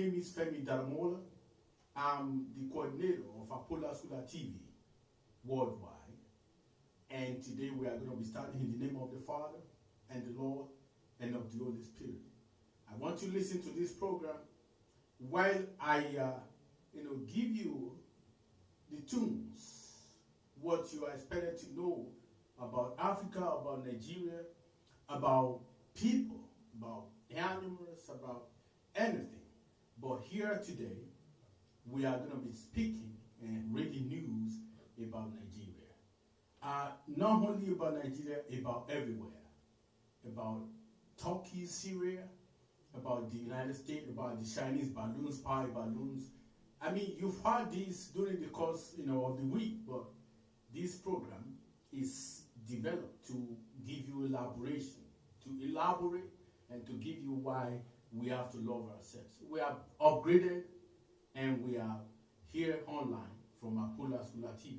name is Femi Daramola. I'm the coordinator of ApolarSkular TV worldwide. And today we are going to be starting in the name of the Father and the Lord and of the Holy Spirit. I want you to listen to this program while I give you the tunes, what you are expected to know about Africa, about Nigeria, about people, about animals, about anything. But here today, we are going to be speaking and reading news about Nigeria. Not only about Nigeria, about everywhere. About Turkey, Syria, about the United States, about the Chinese balloons, spy balloons. I mean, you've heard this during the course, of the week, but this program is developed to give you elaboration, to elaborate and to give you why we have to love ourselves. We are upgraded and we are here online from ApolarSkular TV.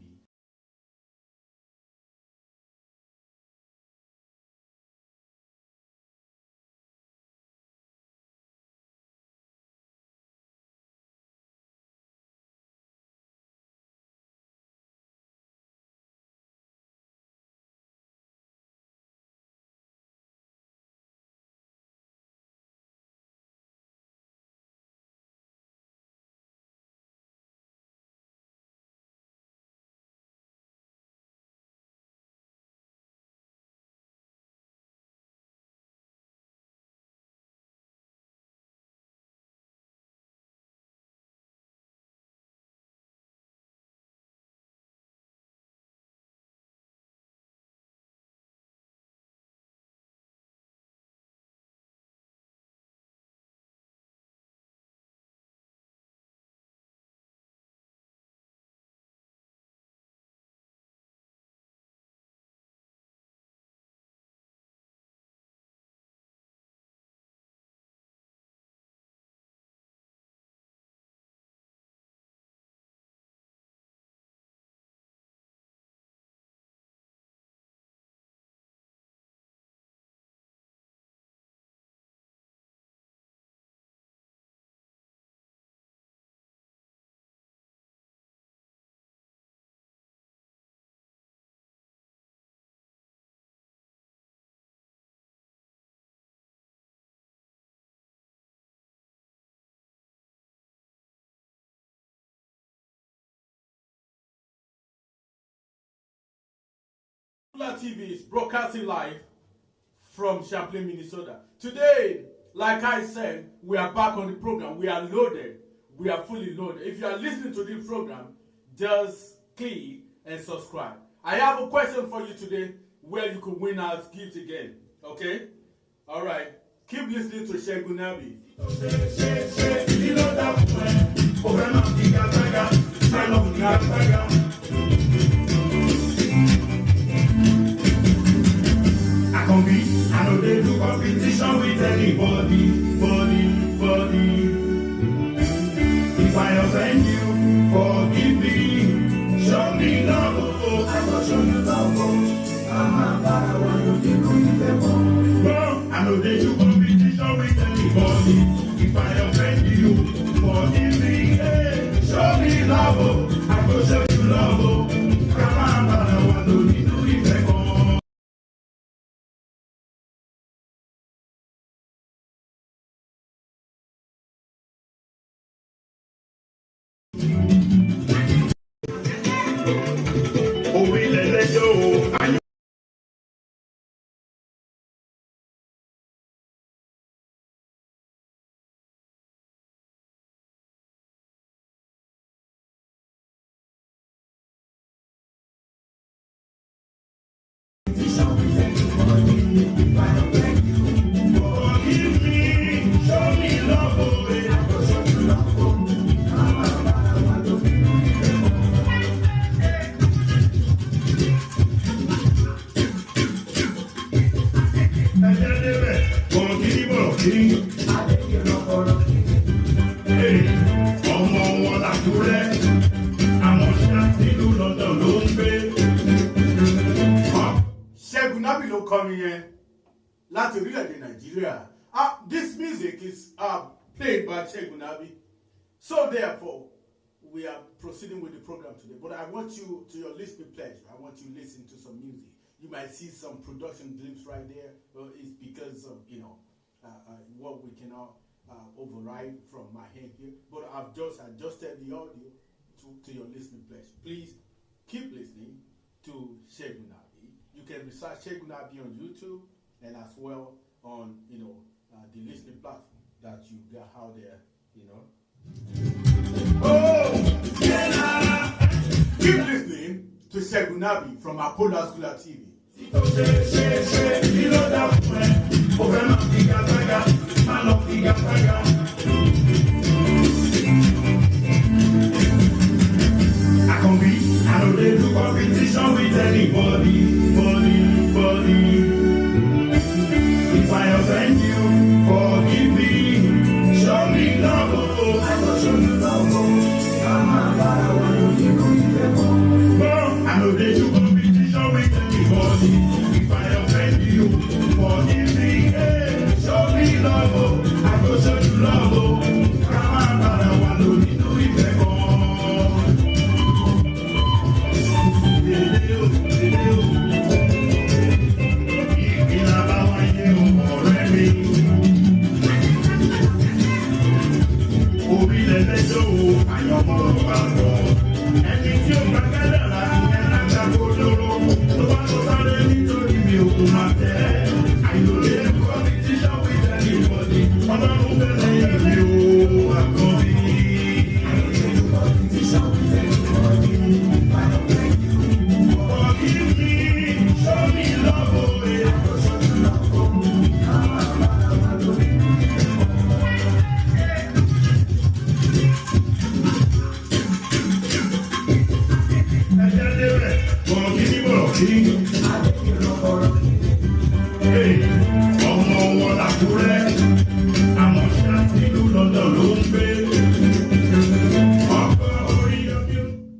TV is broadcasting live from Champaign, Minnesota. Today, like I said, we are back on the program. We are loaded. We are fully loaded. If you are listening to this program, just click and subscribe. I have a question for you today where you can win our gift again. Okay? All right. Keep listening to Shegunabi. I know they do competition with anybody, body. If I offend you, forgive me. Show me love, oh, I will show you love, oh. I know they do competition with anybody. If I offend you, forgive me. Hey, show me love, oh, I will show you love, oh. Come on, I want to be doing it. Coming in láti orílẹ̀-èdè Nigeria. This music is played by Chegunabi. So therefore, we are proceeding with the program today. But I want you, to your listening pleasure, I want you to listen to some music. You might see some production glimpse right there. It's because of, what we cannot override from my hand here. But I've just adjusted the audio to your listening pleasure. Please keep listening to Chegunabi. You can research Chegunabi on YouTube and as well on, the listening platform that you got out there, Oh, yeah. Keep listening to Chegunabi from ApolarSkular TV. I compete, I know they do competition with anybody, body. If I offend you, forgive me, show me love, I will show you love, I know they do competition with anybody. If I offend you, forgive me, hey, show me love, I will show you love, come on, I want to do it.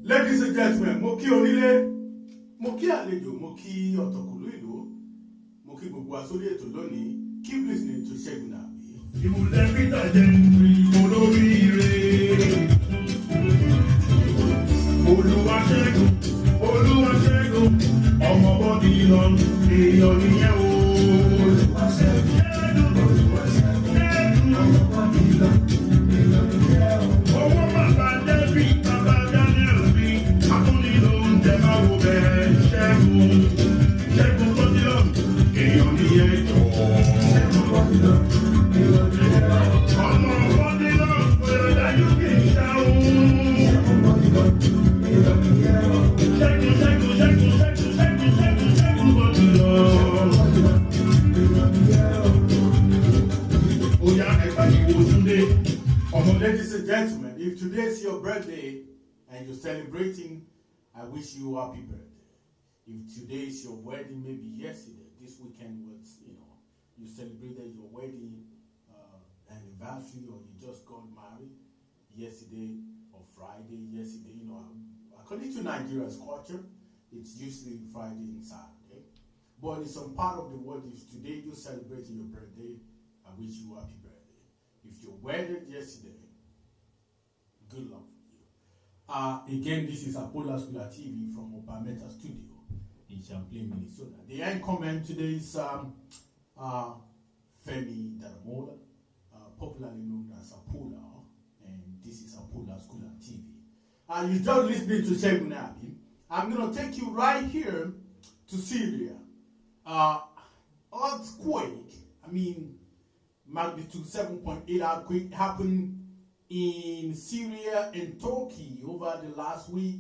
Ladies and gentlemen, mo kí onílé, mo kí àlejò, mo kí ọ̀tọ̀kùlú ìlú, mo kí gbogbo asórí ètò lónìí. Keep listening to Chegunabi. Ìmùlẹ̀ Peter jẹ́ olóríire. Olúwaṣẹ́gun, ọmọ bọ́dí lọ, èèyàn nìyẹn o. Olúwaṣẹ́gun, ọmọ bọ́dí lọ, èèyàn nìyẹn o. Owó bàbá Dẹ́bí, bàbá Daniel bí, akúni ló ń jẹ máa wo bẹ́ẹ̀. Ṣẹ́gun bọ́dí lọ, èèyàn nìyẹn jọ. Ṣẹ́gun bọ́dí lọ, èèyàn nìyẹn o. Ọmọ bọ́dí lọ, pẹ̀lú dájú kì í ṣá o. Ṣẹ́gun bọ́dí lọ, èèyàn nìyẹn o. Ladies and gentlemen, if today is your birthday and you're celebrating, I wish you a happy birthday. If today is your wedding, maybe yesterday, this weekend was, you celebrated your wedding anniversary, or you just got married yesterday or Friday, yesterday, according to Nigeria's culture, it's usually Friday and Saturday. But in some part of the world, if today you're celebrating your birthday, I wish you a happy birthday. If you wedded yesterday, good luck for you. Again, this is ApolarSkular TV from Obameta Studio in Champaign, Minnesota. The anchorman today is Femi Daramola, popularly known as Apolar, and this is ApolarSkular TV. You just listening to Chegunabi. I'm going to take you right here to Syria. Earthquake, magnitude 7.8 earthquake happened in Syria and Turkey over the last week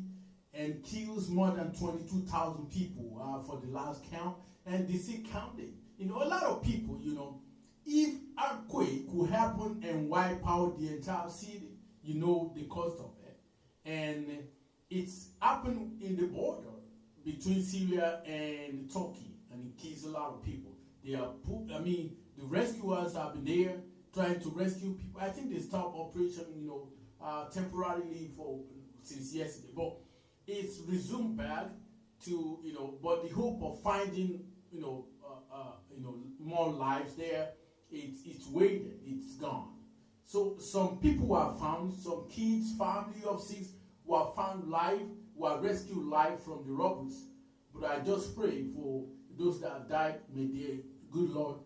and kills more than 22,000 people for the last count, and they still counting. A lot of people, if earthquake could happen and wipe out the entire city, the cost of it. And it's happened in the border between Syria and Turkey, and it kills a lot of people. The rescuers have been there trying to rescue people. I think they stopped operation, temporarily since yesterday, but it's resumed back to, but the hope of finding, more lives there, it's waited, it's gone. So some people were found, some kids, family of 6 were found live, were rescued live from the robbers. But I just pray for those that died, may the good Lord,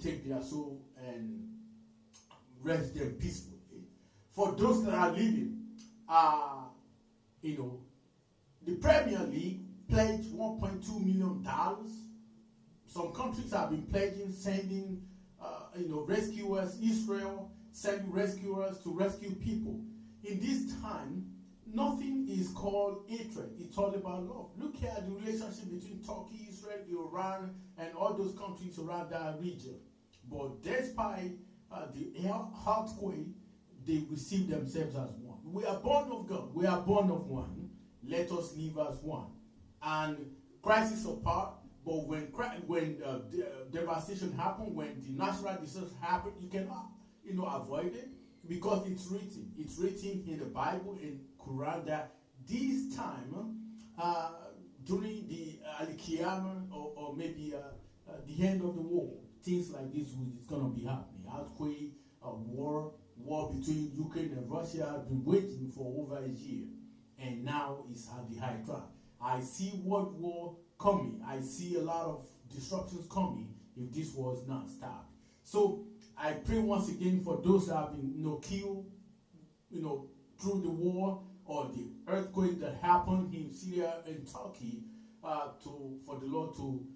take their soul and rest them peacefully. For those that are living, the Premier League pledged $1.2 million. Some countries have been pledging, sending, rescuers. Israel sending rescuers to rescue people. In this time, nothing is called hatred. It's all about love. Look at the relationship between Turkey, Israel, Iran, and all those countries around that region. But despite the earthquake, they receive themselves as one. We are born of God. We are born of one. Let us live as one. And crisis apart, but when devastation happens, when the natural disaster happens, you cannot, avoid it, because it's written. It's written in the Bible, in Quran, that this time, during the Al-Qiyamah, or maybe the end of the world, things like this is going to be happening. Earthquake, war between Ukraine and Russia has been waiting for over a year, and now it's at the high track. I see world war coming. I see a lot of disruptions coming if this was not stopped. So I pray once again for those that have been killed, through the war or the earthquake that happened in Syria and Turkey, for the Lord to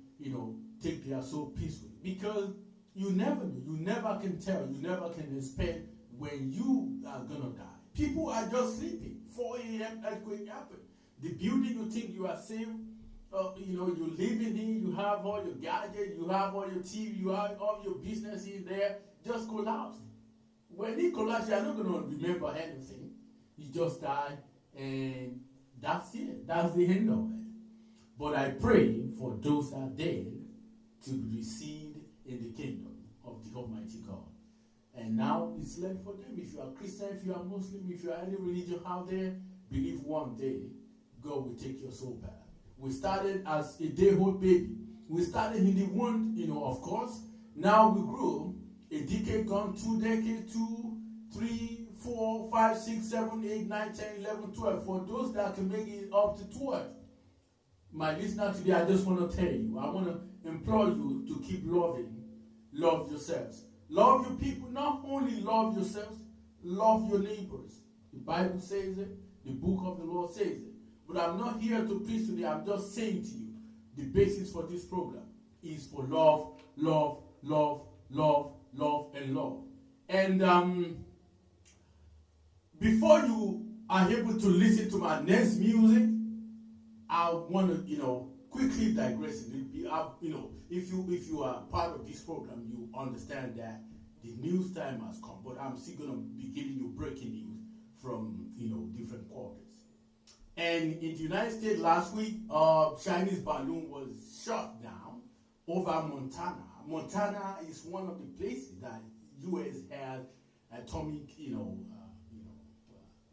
take their soul peacefully, because you never know, you never can tell, you never can expect when you are gonna die. People are just sleeping. 4 a.m. earthquake happened. The building you think you are safe, you're living in, you have all your gadgets, you have all your TV, you have all your businesses there, just collapsed. When it collapsed, you're not gonna remember anything. You just die, and that's it. That's the end of it. But I pray for those that are dead to be received in the kingdom of the Almighty God. And now it's left for them. If you are Christian, if you are Muslim, if you are any religion out there, believe one day God will take your soul back. We started as a day-old baby. We started in the womb, of course. Now we grew. A decade gone, 2 decades, 2, 3, 4, 5, 6, 7, 8, 9, 10, 11, 12. For those that can make it up to 12. My listener today, I just want to tell you, I want to implore you to keep love yourselves. Love your people. Not only love yourselves, love your neighbors. The Bible says it. The book of the Lord says it. But I'm not here to preach today. I'm just saying to you, the basis for this program is for love, love, love, love, love, and love. And before you are able to listen to my next music, I want to, quickly digress. If you are part of this program, you understand that the news time has come. But I'm still going to be giving you breaking news from, different quarters. And in the United States last week, Chinese balloon was shot down over Montana. Montana is one of the places that U.S. has atomic,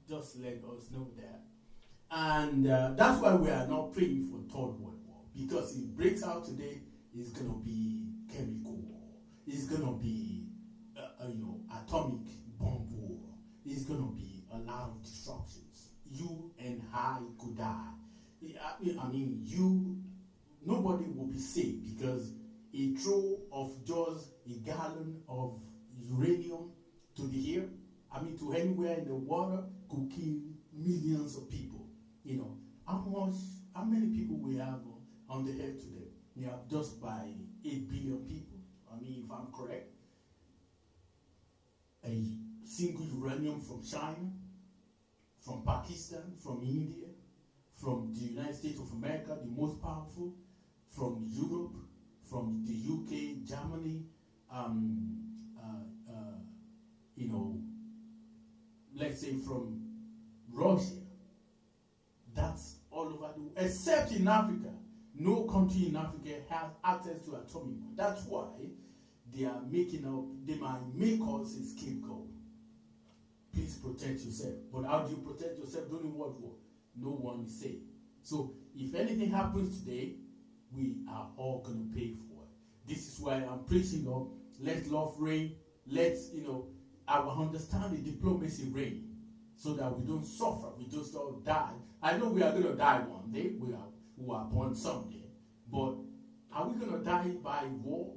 just let us know that. And that's why we are not praying for Third World War, because if it breaks out today, it's going to be chemical war. It's going to be, atomic bomb war. It's going to be a lot of destructions. You and I could die. Nobody will be safe, because a throw of just a gallon of uranium to the air, to anywhere in the water, could kill millions of people. How many people we have on the earth today? Just by 8 billion people. If I'm correct. A single uranium from China, from Pakistan, from India, from the United States of America, the most powerful, from Europe, from the UK, Germany, let's say from Russia. That's all over the world, except in Africa. No country in Africa has access to atomic bomb. That's why they might make us a scapegoat. Please protect yourself. But how do you protect yourself during World War? No one is safe. So if anything happens today, we are all going to pay for it. This is why I'm preaching let love reign. our understanding diplomacy reign so that we don't suffer, we just don't die. I know we are going to die one day, we are born someday, but are we going to die by war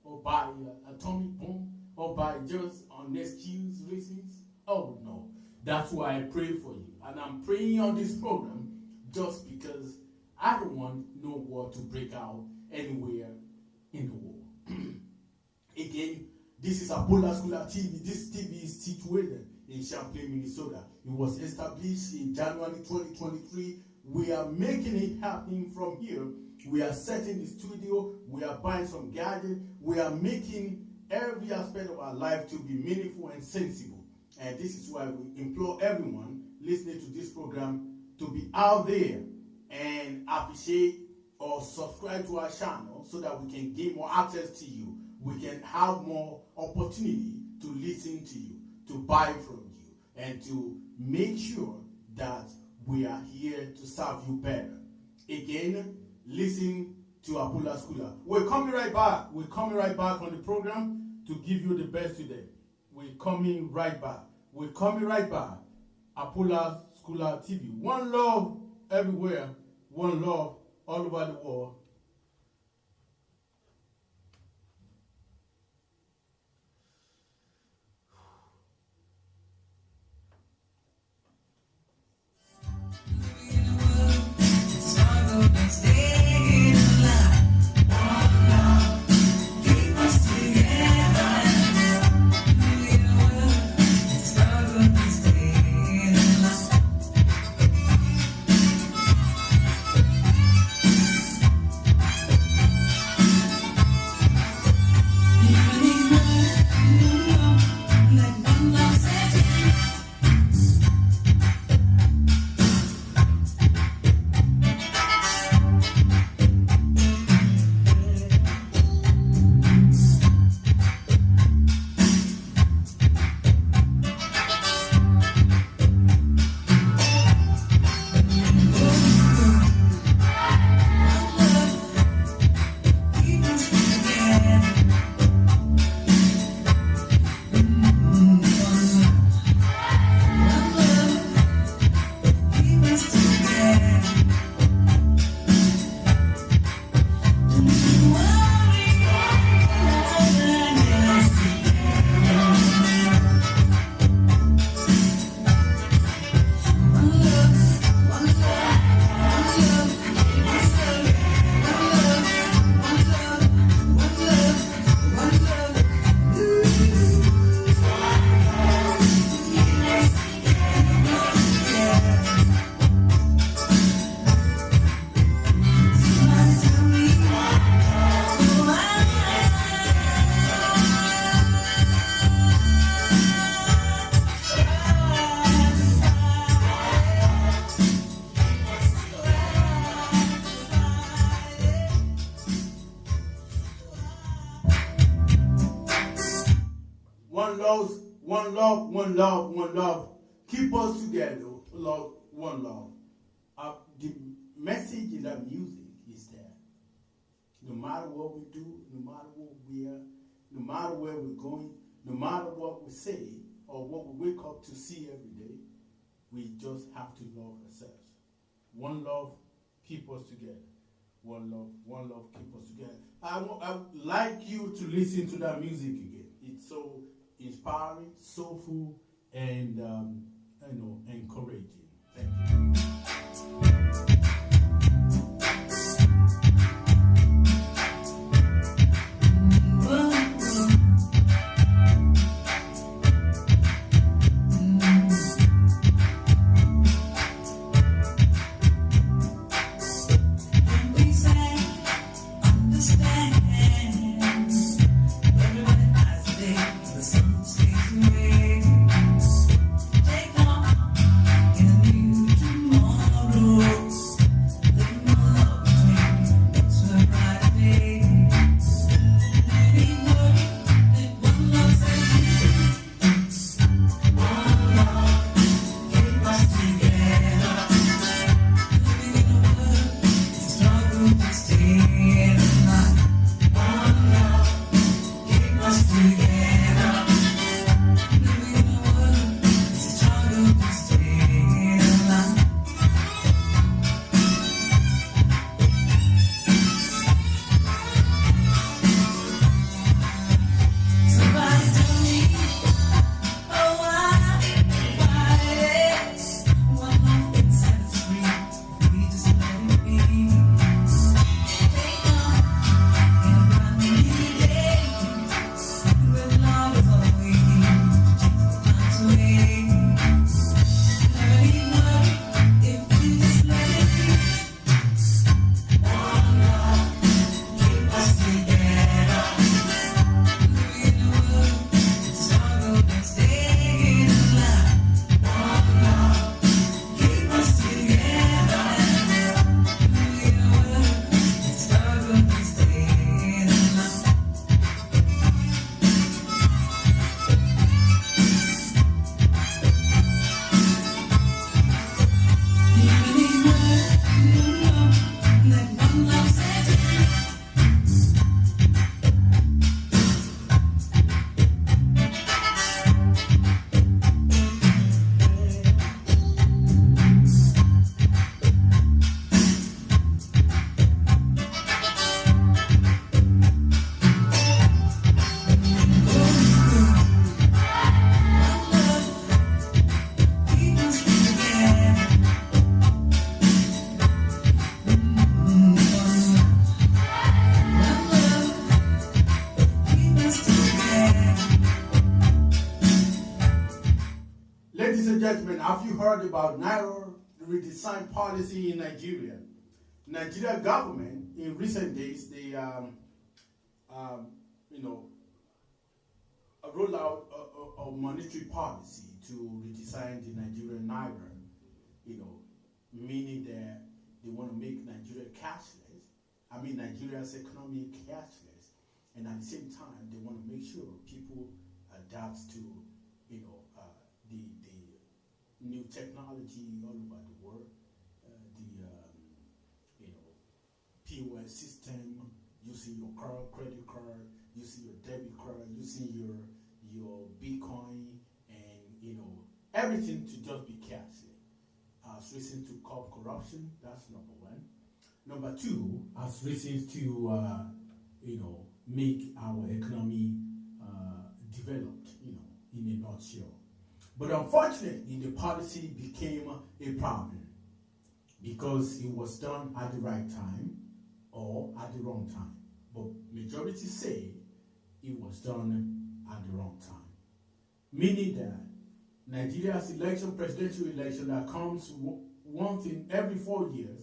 or by atomic bomb or by just unexcused reasons? Oh no, that's why I pray for you. And I'm praying on this program just because I don't want no war to break out anywhere in the world. Again, this is ApolarSkular TV. This TV is situated in Champaign, Minnesota. It was established in January 2023. We are making it happen from here. We are setting the studio. We are buying some gadgets. We are making every aspect of our life to be meaningful and sensible. And this is why we implore everyone listening to this program to be out there and appreciate or subscribe to our channel so that we can gain more access to you. We can have more opportunity to listen to you, to buy from you, and to make sure that we are here to serve you better. Again, listen to ApolarSkular. We're coming right back. We're coming right back on the program to give you the best today. We're coming right back. We're coming right back. ApolarSkular TV. One love everywhere. One love all over the world. One love. Keep us together. Love, one love. The message in that music is that no matter what we do, no matter what we are, no matter where we're going, no matter what we say or what we wake up to see every day, we just have to love ourselves. One love, keep us together. One love, keep us together. I would like you to listen to that music again. It's so inspiring, soulful, and encouraging. Thank you. Take on in a new tomorrow. about Naira redesign policy in Nigeria. Nigeria government in recent days, they rolled out a monetary policy to redesign the Nigerian Naira, meaning that they want to make Nigeria cashless. I mean, Nigeria's economy cashless, and at the same time, they want to make sure people adapt to, the new technology all over the world, POS system, using your card, credit card, using your debit card, using your Bitcoin, and everything to just be cashless. As reasons to curb corruption, that's number one. Number two, as reasons to make our economy developed, in a nutshell. But unfortunately, the policy became a problem because it was done at the right time or at the wrong time. But majority say it was done at the wrong time. Meaning that Nigeria's presidential election that comes once in every 4 years,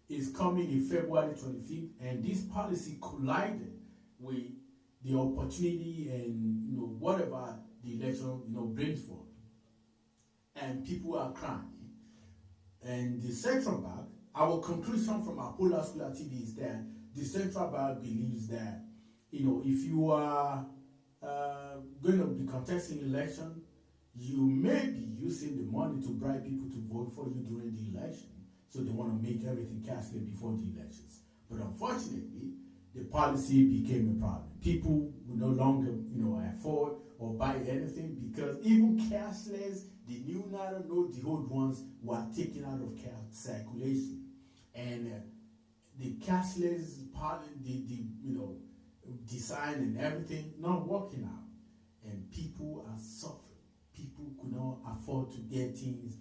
is coming in February 25th, and this policy collided with the opportunity and whatever the election brings forth. And people are crying. And the central bank, our conclusion from ApolarSkular TV is that the central bank believes that if you are going to be contesting election, you may be using the money to bribe people to vote for you during the election. So they want to make everything cashless before the elections. But unfortunately, the policy became a problem. People will no longer, afford or buy anything because even cashless, the new Naira note, the old ones were taken out of circulation, and the cashless part, the design and everything not working out, and people are suffering. People could not afford to get things,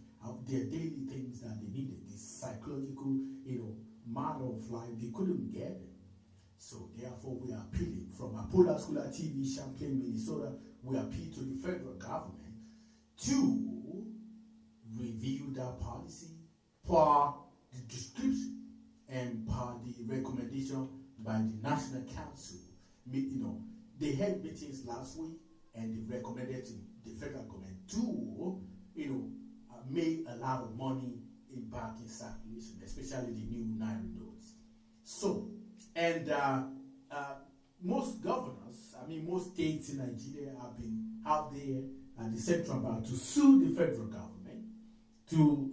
their daily things that they needed. This psychological, matter of life, they couldn't get it. So therefore, we are appealing from ApolarSkular TV, Champaign, Minnesota. We appeal to the federal government to review that policy per the description and per the recommendation by the National Council. They had meetings last week, and they recommended to the federal government to, make a lot of money back in circulation, especially the new Naira notes. So, and most governors, most states in Nigeria have been out there at the central bank to sue the federal government to,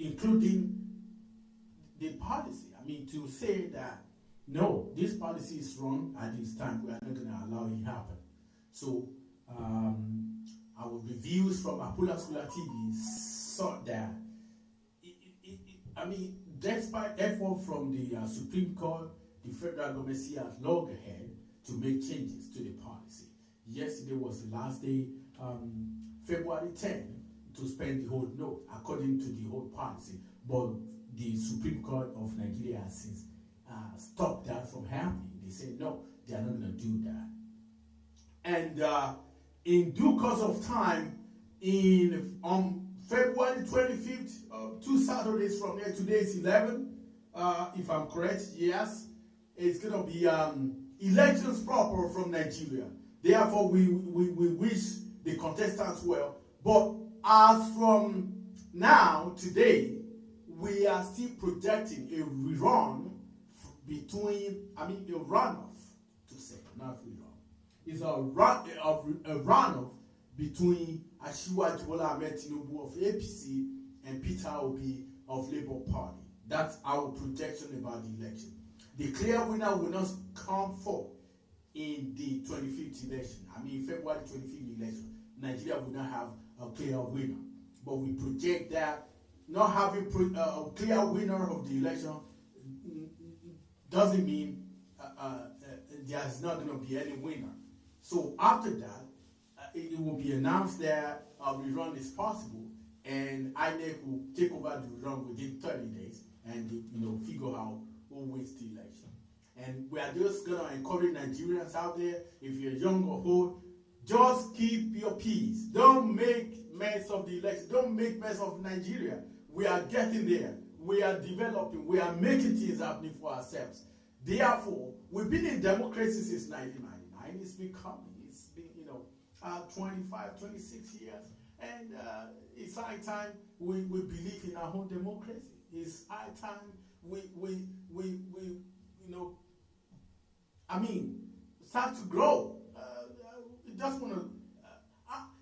including the policy. To say that, no, this policy is wrong at this time. We are not going to allow it to happen. So, our reviews from ApolarSkular TV saw that, despite effort from the Supreme Court, the federal government has logged ahead to make changes to the policy. Yesterday was the last day, February 10, to spend the whole note according to the whole policy. But the Supreme Court of Nigeria has since stopped that from happening. They said no, they are not going to do that. And in due course of time, on February 25th, 2 Saturdays from here, today is 11, if I'm correct, yes, it's going to be elections proper from Nigeria. Therefore, we wish the contestants well. But as from now, today, we are still projecting a rerun between, a runoff, to say, not rerun. It's a runoff between Asiwaju Bola Ahmed Tinubu of APC and Peter Obi of Labour Party. That's our projection about the election. The clear winner will not come forth in the 25th election. February 25th election. Nigeria will not have a clear winner. But we project that not having a clear winner of the election doesn't mean there's not going to be any winner. So after that, it will be announced that a rerun is possible, and INEC will take over the rerun within 30 days and figure out who wins the election. And we are just going to encourage Nigerians out there, if you're young or old, just keep your peace. Don't make mess of the election. Don't make mess of Nigeria. We are getting there. We are developing. We are making things happening for ourselves. Therefore, we've been in democracy since 1999. It's been 25, 26 years. And it's high time we believe in our own democracy. It's high time we start to grow. Just want to,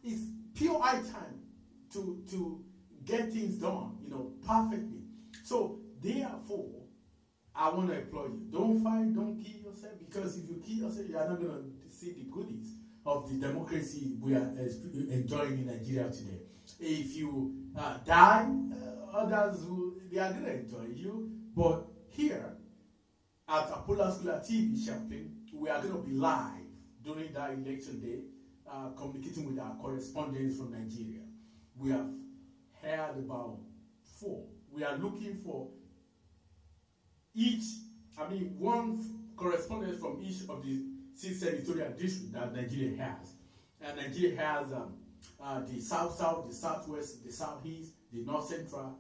it's pure high time to get things done, perfectly. So therefore, I want to applaud you. Don't fight, don't kill yourself, because if you kill yourself, you are not going to see the goodies of the democracy we are enjoying in Nigeria today. If you die, others they are going to enjoy you. But here at ApolarSkular TV Chaplain, we are going to be live during that election day, communicating with our correspondents from Nigeria. We have heard about 4. We are looking for one correspondent from each of the 6 senatorial districts that Nigeria has. And Nigeria has the South-South, the Southwest, the Southeast, the North-Central,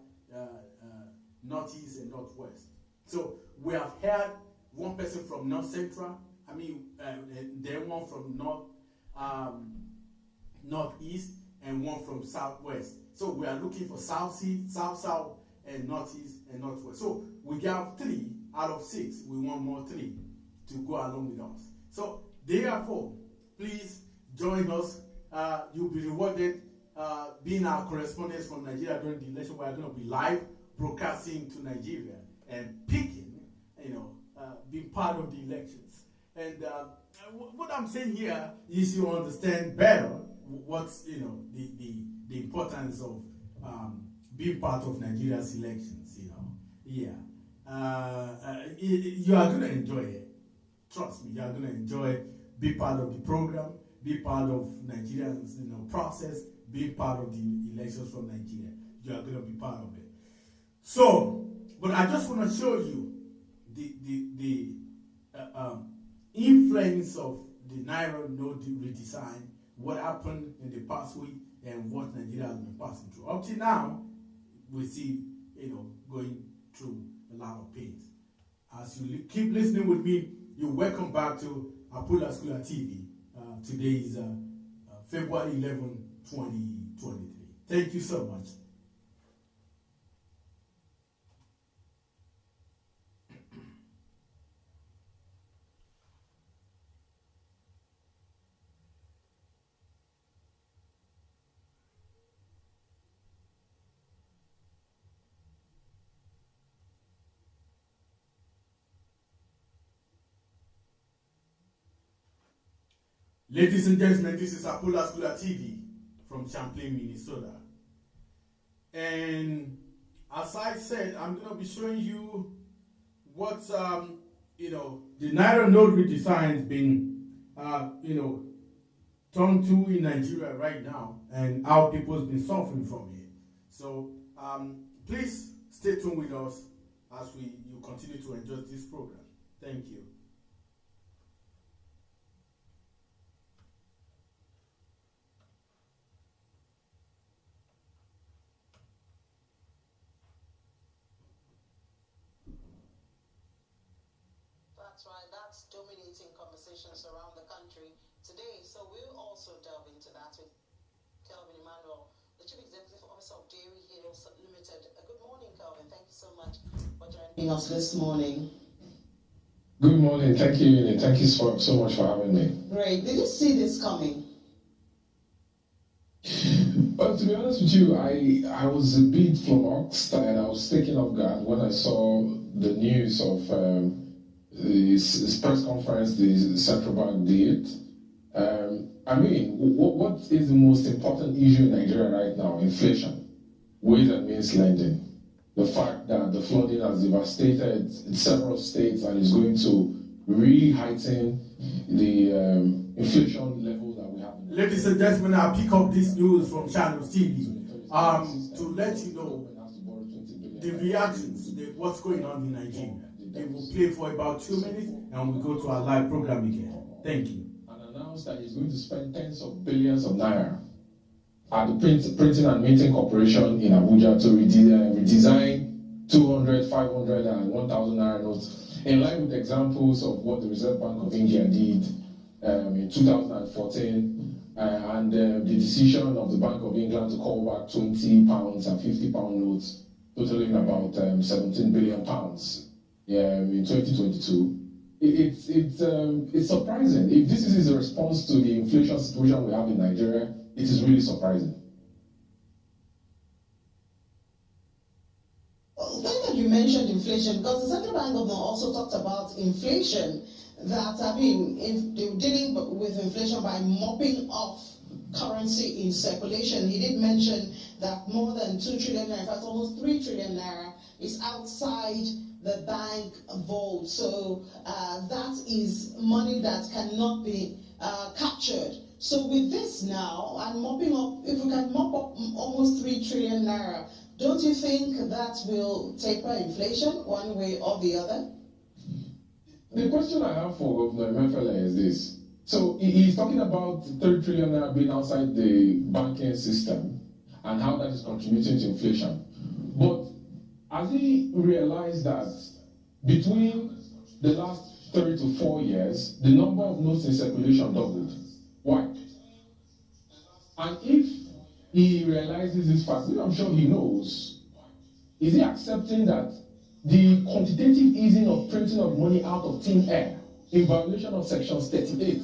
Northeast, and Northwest. So we have had one person from North-Central, and then one from Northeast, and one from Southwest. So we are looking for South-East, South-South, and Northeast, and Northwest. So we have 3 out of 6. We want more 3 to go along with us. So therefore, please join us. You'll be rewarded being our correspondents from Nigeria during the election. We are going to be live broadcasting to Nigeria and picking, being part of the elections. And what I'm saying here is you understand better what's the importance of being part of Nigeria's elections. You are going to enjoy it. Trust me, you are going to enjoy it. Be part of the program. Be part of Nigeria's process. Be part of the elections from Nigeria. You are going to be part of it. So, but I just want to show you the influence of the Naira note redesign, what happened in the past week, and what Nigeria has been passing through. Up to now, we see, going through a lot of pains. As you keep listening with me, you're welcome back to ApolarSkular TV. Today is February 11, 2023. Thank you so much. Ladies and gentlemen, this is ApolarSkular TV from Champaign, Minnesota. And as I said, I'm going to be showing you what, the Naira note redesign has been, turned to in Nigeria right now, and how people have been suffering from it. So please stay tuned with us as you continue to enjoy this program. Thank you. That's right, that's dominating conversations around the country today. So we'll also delve into that with Kelvin Emmanuel, the Chief Executive Officer of Dairy Hills Limited. Good morning, Kelvin. Thank you so much for joining us this morning. Good morning. Thank you. Thank you so much for having me. Great. Did you see this coming? But to be honest with you, I was a bit flummoxed and I was taken off guard when I saw the news of this press conference the central bank did. What is the most important issue in Nigeria right now? Inflation, which that means lending. The fact that the flooding has devastated in several states and is going to really heighten the inflation level that we have. Ladies and gentlemen, I'll pick up this news from Channel TV to let you know the reactions, what's going on in Nigeria. They will play for about 2 minutes and we'll go to our live program again. Thank you. And announced that he's going to spend tens of billions of naira at the Printing and Minting Corporation in Abuja to redesign 200, 500, and 1,000 naira notes, in line with examples of what the Reserve Bank of India did in 2014, and the decision of the Bank of England to call back 20 pounds and 50 pound notes, totaling about 17 billion pounds in 2022. It's surprising. If this is a response to the inflation situation we have in Nigeria, it is really surprising. Well, thank that you mentioned inflation, because the central bank governor also talked about inflation. That, I mean, if they were dealing with inflation by mopping off currency in circulation. He did mention that more than 2 trillion naira, in fact almost 3 trillion naira, is outside the bank vault. So that is money that cannot be captured. So with this now, and mopping up, if we can mop up almost 3 trillion naira, don't you think that will taper inflation one way or the other? The question I have for Governor Emefiele is this. So he's talking about 30 trillion naira being outside the banking system and how that is contributing to inflation. But has he realized that between the last 3 to 4 years, the number of notes in circulation doubled? Why? And if he realizes this fact, which I'm sure he knows, is he accepting that the quantitative easing of printing of money out of thin air in violation of Section 38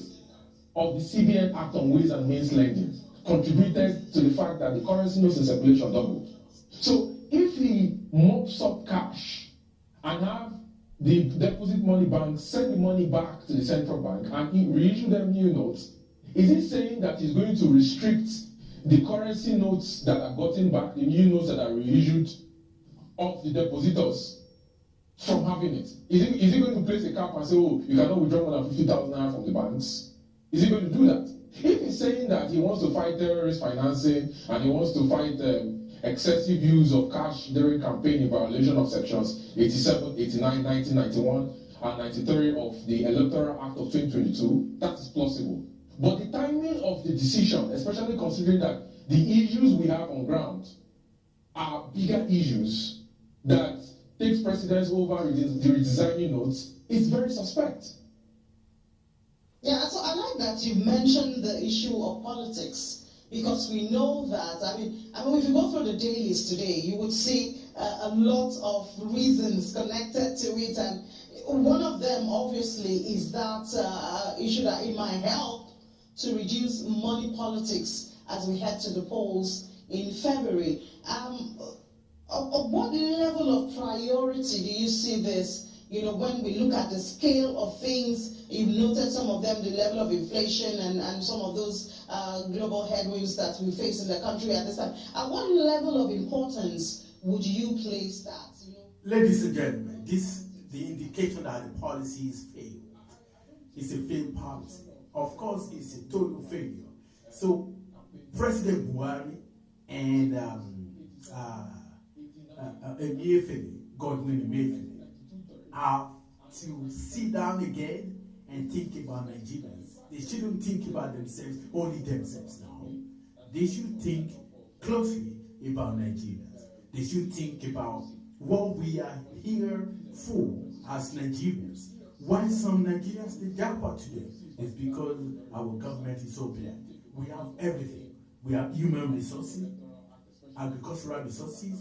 of the CBN Act on Ways and Means Lending contributed to the fact that the currency notes in circulation doubled? So if he mops up cash and have the deposit money banks send the money back to the central bank and he reissue them new notes, is he saying that he's going to restrict the currency notes that are gotten back, the new notes that are reissued, of the depositors from having it? Is he going to place a cap and say, oh, you cannot withdraw more than 50,000 naira from the banks? Is he going to do that? If he's saying that he wants to fight terrorist financing and he wants to fight excessive use of cash during campaign in violation of sections 87, 89, 1991, and 93 of the Electoral Act of 2022, that is plausible. But the timing of the decision, especially considering that the issues we have on ground are bigger issues that takes precedence over the redesigning notes, is very suspect. Yeah, so I like that you mentioned the issue of politics, because we know that, I mean, if you go through the dailies today, you would see a lot of reasons connected to it, and one of them, obviously, is that issue that it might help to reduce money politics as we head to the polls in February. What level of priority do you see this? You know, when we look at the scale of things, you've noted some of them, the level of inflation and some of those global headwinds that we face in the country at this time. At what level of importance would you place that? You know? Ladies and gentlemen, the indication that the policy is failed. It's a failed policy. Of course, it's a total failure. So, President Buhari and Godwin Emefiele, are to sit down again and think about Nigerians. They shouldn't think about themselves, only themselves now. They should think closely about Nigerians. They should think about what we are here for as Nigerians. Why some Nigerians need jackpot today is because our government is so bad. We have everything. We have human resources, agricultural resources,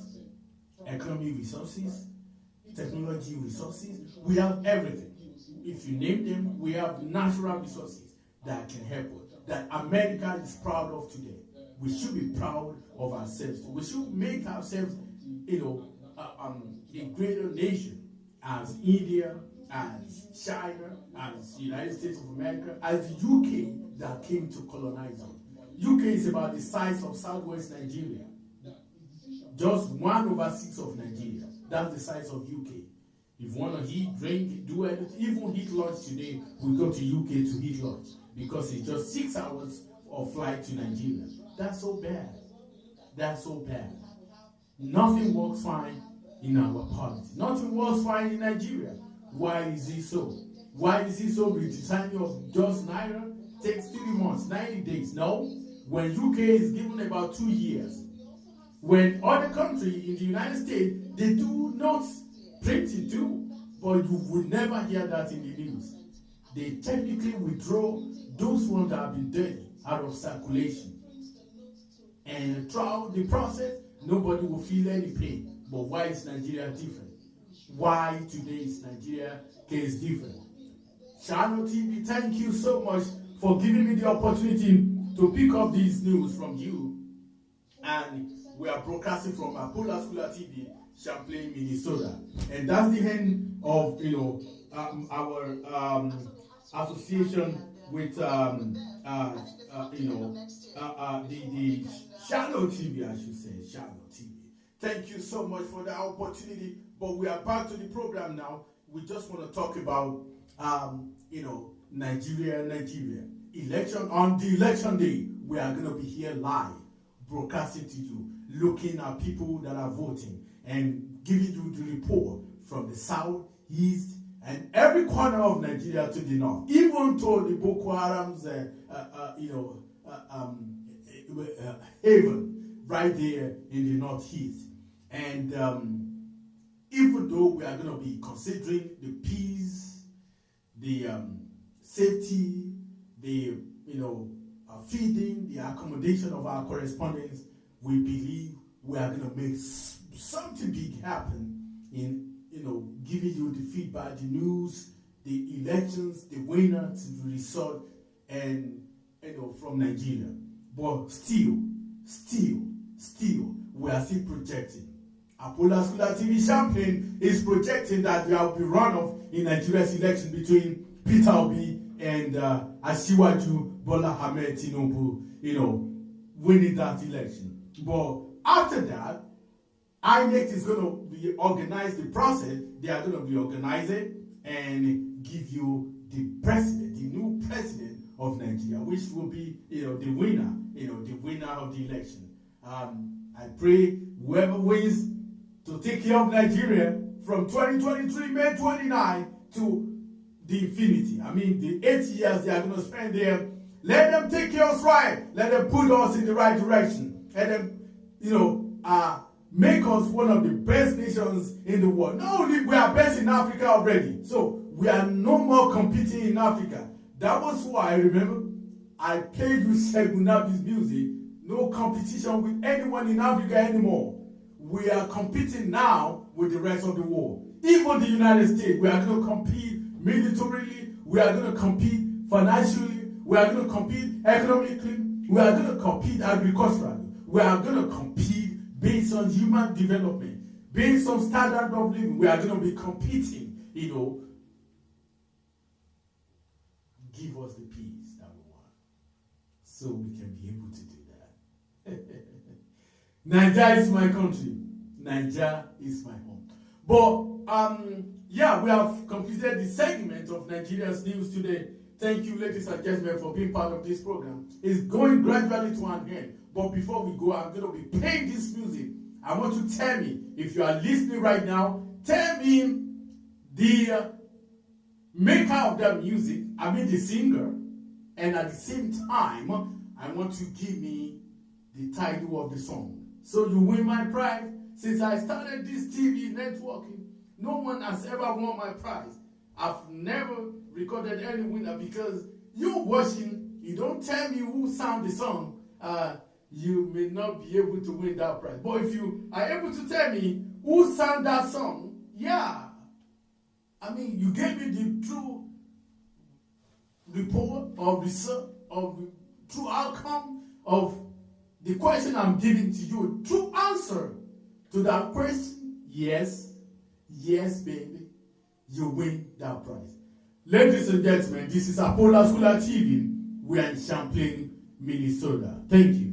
economic resources, technology resources. We have everything. If you name them, we have natural resources that can help us, that America is proud of today. We should be proud of ourselves. We should make ourselves, a greater nation as India, as China, as the United States of America, as the UK that came to colonize us. UK is about the size of southwest Nigeria. Just 1/6 of Nigeria. That's the size of UK. If you want to eat, drink, do anything, even eat lunch today, we go to UK to eat lunch because it's just 6 hours of flight to Nigeria. That's so bad. That's so bad. Nothing works fine in our politics. Nothing works fine in Nigeria. Why is it so? Why is it so? The designing of just Naira takes 3 months, 90 days. No, when UK is given about 2 years. When other countries in the United States, they do not print it too, but you would never hear that in the news. They technically withdraw those ones that have been dirty out of circulation. And throughout the process, nobody will feel any pain. But why is Nigeria different? Why today is Nigeria case different? Channel TV, thank you so much for giving me the opportunity to pick up these news from you. And we are broadcasting from ApolarSkular TV, Champlain, Minnesota. And that's the end of our association with the Shadow TV, I should say, Shadow TV. Thank you so much for the opportunity. But we are back to the program now. We just want to talk about Nigeria. Election on the election day, we are going to be here live, broadcasting to you, looking at people that are voting and giving you the report from the south, east, and every corner of Nigeria to the north, even to the Boko Haram's haven right there in the northeast. And even though we are going to be considering the peace, the safety, the feeding, the accommodation of our correspondents, we believe we are going to make something big happen in giving you the feedback, the news, the elections, the winners, the result, and from Nigeria. But still, we are still projecting. ApolarSkular TV Champlain is projecting that there will be runoff in Nigeria's election between Peter Obi and Asiwaju Bola Ahmed Tinubu, winning that election. But after that, INEC is going to be organize the process. They are going to be organizing and give you the president, the new president of Nigeria, which will be, the winner, the winner of the election. I pray whoever wins to take care of Nigeria from 2023, May 29 to the infinity. I mean, the 8 years they are going to spend there. Let them take care of us right. Let them put us in the right direction. Let them, make us one of the best nations in the world. Not only we are best in Africa already, so we are no more competing in Africa. That was why I remember I played with Segun Nabi's music. No competition with anyone in Africa anymore. We are competing now with the rest of the world. Even the United States, we are going to compete militarily. We are going to compete financially. We are going to compete economically. We are going to compete agriculturally. We are going to compete based on human development, based on standard of living. We are going to be competing, give us the peace that we want, so we can be able to do that. Nigeria is my country. Nigeria is my home. But, we have completed the segment of Nigeria's news today. Thank you, ladies and gentlemen, for being part of this program. It's going gradually to an end. But before we go, I'm going to be playing this music. I want you to tell me, if you are listening right now, tell me the maker of that music, the singer, and at the same time, I want to give me the title of the song. So you win my prize. Since I started this TV networking, no one has ever won my prize. I've never recorded any winner because you watching, you don't tell me who sang the song, you may not be able to win that prize. But if you are able to tell me who sang that song, you gave me the true report or research or true outcome of the question I'm giving to you. True answer to that question, yes, baby, you win that prize. Ladies and gentlemen, this is ApolarSkular TV. We are in Champlain, Minnesota. Thank you.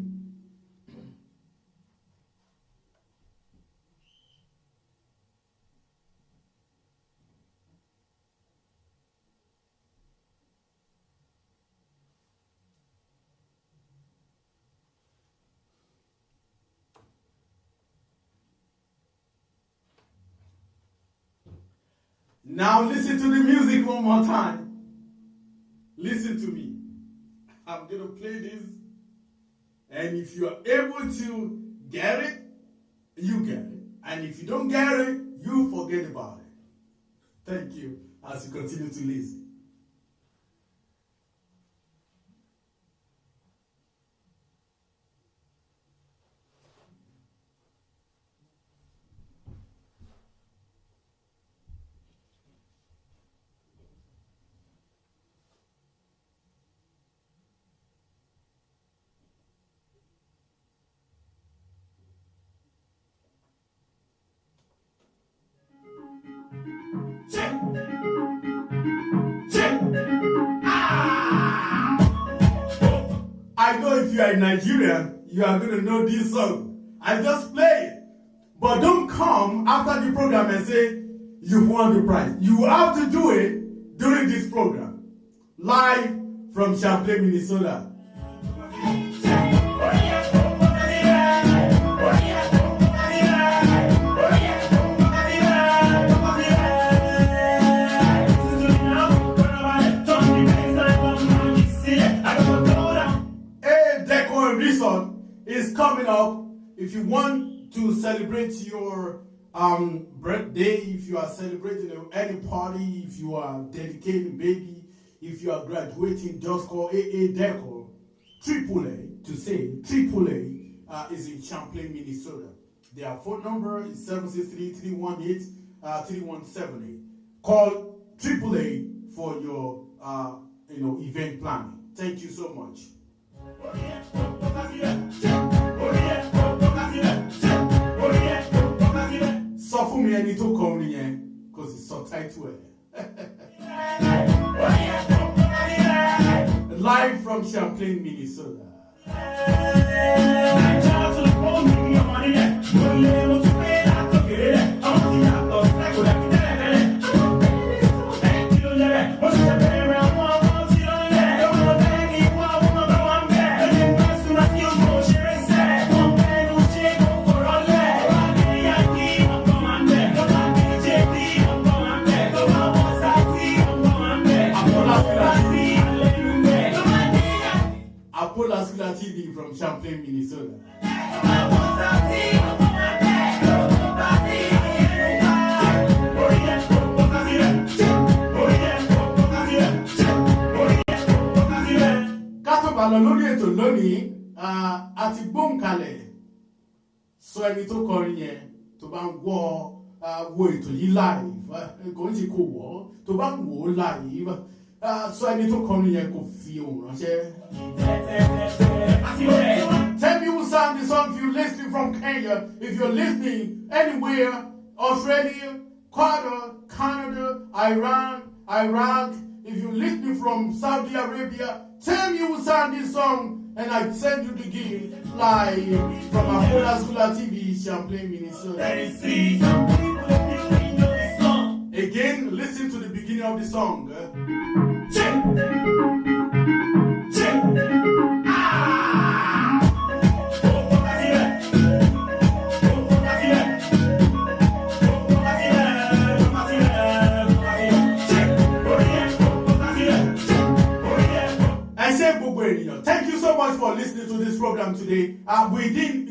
Now listen to the music one more time. Listen to me. I'm going to play this And if you are able to get it, you get it. And if you don't get it, you forget about it. Thank you as you continue to listen. I know if you are in Nigeria, you are going to know this song. I just play it. But don't come after the program and say you won the prize. You have to do it during this program. Live from Champaign, Minnesota. Is coming up. If you want to celebrate your birthday, if you are celebrating any party, if you are dedicating baby, if you are graduating, just call AA Deco AAA to say AAA is in Champaign, Minnesota. Their phone number is 763-318-3178. Call AAA for your event planning. Thank you so much. Sọ fún mi ẹni tó kọrin yẹn kò sì subtitle ẹ̀. Live from Champaign, Minnesota. ApolarSkular TV from Champaign, Minnesota. Kátó balọ̀ lórí ètò lónìí, àti gbóǹkalẹ̀ sọ ẹni tó kọrin yẹn tó bá ń wo ètò yìí live, kò ń ṣe kò wọ́, tó bá ń wò ó live. So I need to come here and tell me who sang the song if you're listening from Kenya, if you're listening anywhere, Australia, Qatar, Canada, Iran, Iraq, if you're listening from Saudi Arabia, tell me who sang this song and I send you the gift live from ApolarSkular TV, Champaign, Minnesota. Again, listen to the beginning of the song. Thank you so much for listening to this program today. We didn't,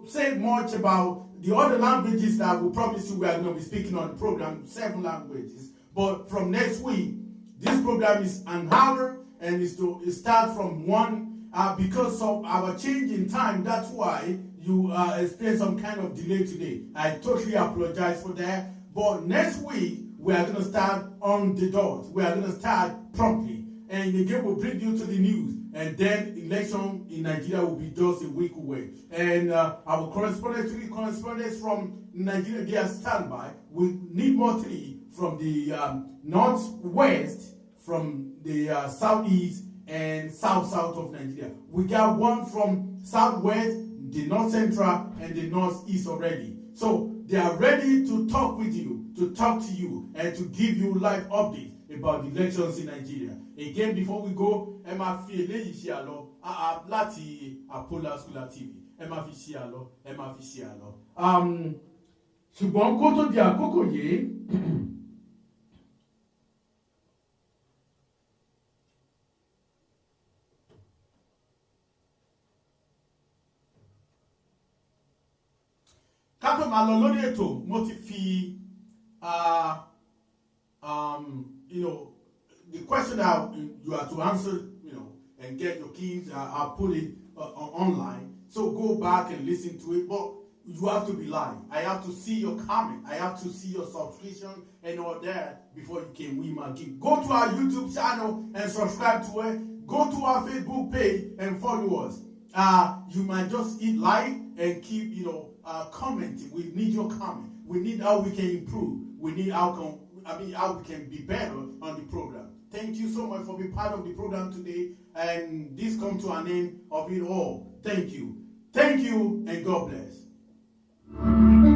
say much about the other languages that we promised you we are going to be speaking on the program, 7 languages. But from next week, this program is an hour and it starts from 1 because of our change in time. That's why you experience some kind of delay today. I totally apologize for that. But next week, we are going to start on the dot. We are going to start promptly. And again, we'll bring you to the news. And then election in Nigeria will be just a week away. And our correspondents from Nigeria, they are standby. We need more 3 from the northwest, from the southeast, and south of Nigeria. We got 1 from southwest, the north central, and the northeast already. So they are ready to talk with you, to talk to you, and to give you live updates about the elections in Nigeria. Again, before we go, Emma Fiele Ishialo, Lati ApolarSkular TV. Emma Fishialo, Emma Fishialo. Ṣùgbọ́n kó tó di àkókò yìí, Kato malolori eto motifi you know, the question that you have to answer, you know, and get your keys, I'll put it online. So go back and listen to it. But you have to be live. I have to see your comment. I have to see your subscription and all that before you can win my gift. Go to our YouTube channel and subscribe to it. Go to our Facebook page and follow us. You might just hit like and keep, you know, commenting. We need your comment. We need how we can improve. We need how we can be better on the program. Thank you so much for being part of the program today. And this comes to an end of it all. Thank you. Thank you, and God bless.